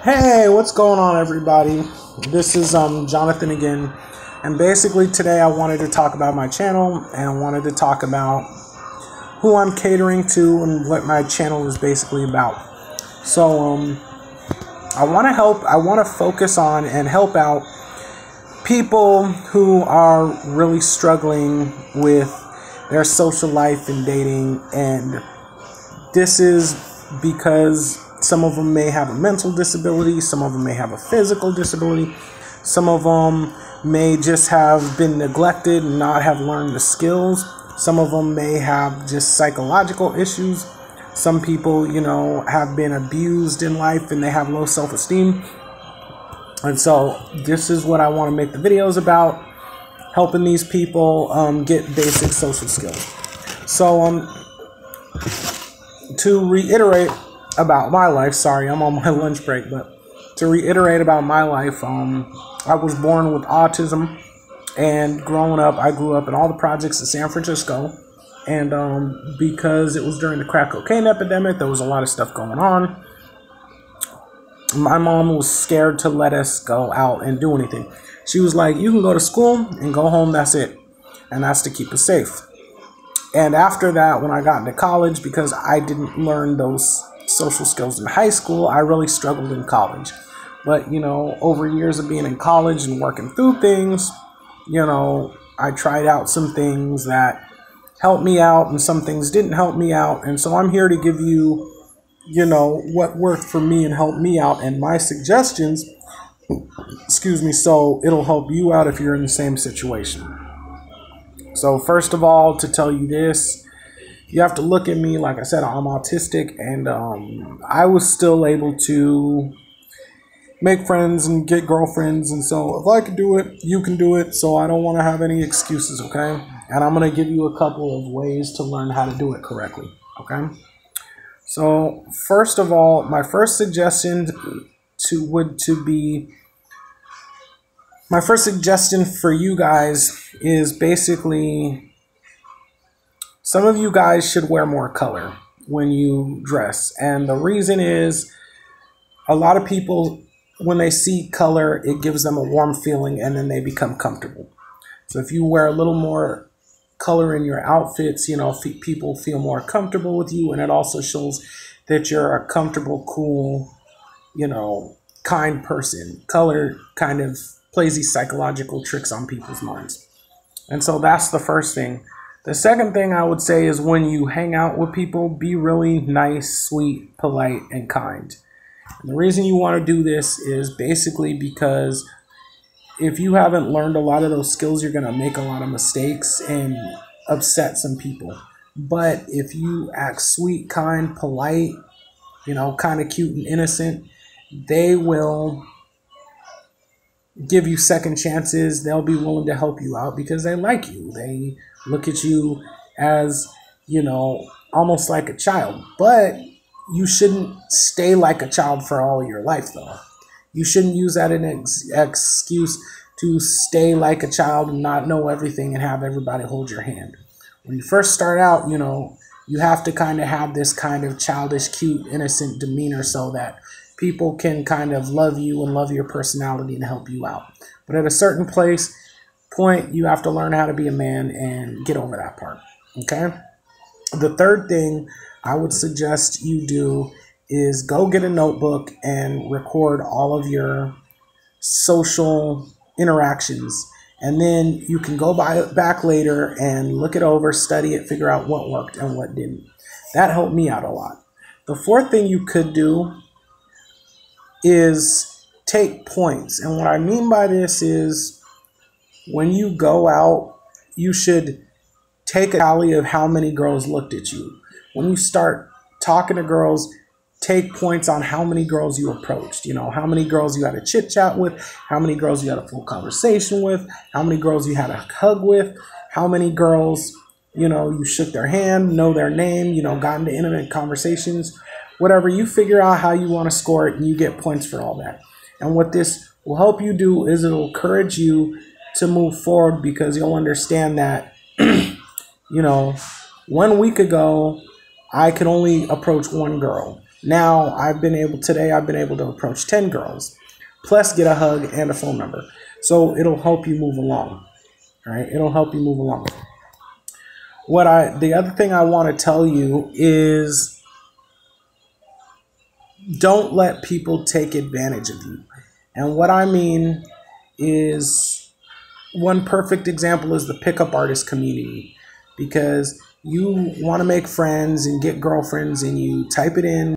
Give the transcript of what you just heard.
Hey, what's going on, everybody? This is Jonathan again, and basically today I wanted to talk about my channel and I wanted to talk about who I'm catering to and what my channel is basically about. So I want to focus on and help out people who are really struggling with their social life and dating, and this is because some of them may have a mental disability, some of them may have a physical disability, some of them may just have been neglected and not have learned the skills, some of them may have just psychological issues, some people, have been abused in life and they have low self-esteem. And so this is what I want to make the videos about, helping these people get basic social skills. So to reiterate about my life, sorry, I'm on my lunch break, but to reiterate about my life, I was born with autism, and growing up, I grew up in all the projects in San Francisco, and because it was during the crack cocaine epidemic, there was a lot of stuff going on. My mom was scared to let us go out and do anything. She was like, you can go to school and go home, that's it, and that's to keep us safe. And after that, when I got into college, because I didn't learn those social skills in high school, I really struggled in college. But, over years of being in college and working through things, I tried out some things that helped me out and some things didn't help me out. And so I'm here to give you, what worked for me and helped me out and my suggestions, so it'll help you out if you're in the same situation. So first of all, to tell you this, you have to look at me. Like I said, I'm autistic, and I was still able to make friends and get girlfriends. And so if I can do it, you can do it. So I don't want to have any excuses, okay? And I'm going to give you a couple of ways to learn how to do it correctly, okay? So first of all, my first suggestion for you guys is basically, some of you guys should wear more color when you dress. And the reason is, a lot of people, when they see color, it gives them a warm feeling and then they become comfortable. So if you wear a little more color in your outfits, people feel more comfortable with you, and it also shows that you're a comfortable, cool, kind person. Color kind of plays these psychological tricks on people's minds. And so that's the first thing. The second thing I would say is, when you hang out with people, be really nice, sweet, polite, and kind. And the reason you want to do this is basically because if you haven't learned a lot of those skills, you're going to make a lot of mistakes and upset some people. But if you act sweet, kind, polite, kind of cute and innocent, they will give you second chances. They'll be willing to help you out because they like you. They look at you as, almost like a child. But you shouldn't stay like a child for all your life, though. You shouldn't use that as an excuse to stay like a child and not know everything and have everybody hold your hand. When you first start out, you have to kind of have this kind of childish, cute, innocent demeanor so that people can kind of love you and love your personality and help you out. But at a certain point, you have to learn how to be a man and get over that part, okay? The third thing I would suggest you do is go get a notebook and record all of your social interactions. And then you can go back later and look it over, study it, figure out what worked and what didn't. That helped me out a lot. The fourth thing you could do is take points. And what I mean by this is, when you go out, you should take a tally of how many girls looked at you. When you start talking to girls, take points on how many girls you approached. How many girls you had a chit chat with, how many girls you had a full conversation with, how many girls you had a hug with, how many girls, you shook their hand, know their name, got into intimate conversations. Whatever, you figure out how you want to score it and you get points for all that. And what this will help you do is it'll encourage you to move forward, because you'll understand that, 1 week ago, I could only approach one girl. Now I've been able to approach 10 girls, plus get a hug and a phone number. So it'll help you move along. All right, it'll help you move along. The other thing I want to tell you is don't let people take advantage of you. And what I mean is, one perfect example is the pickup artist community, because you want to make friends and get girlfriends and you type it in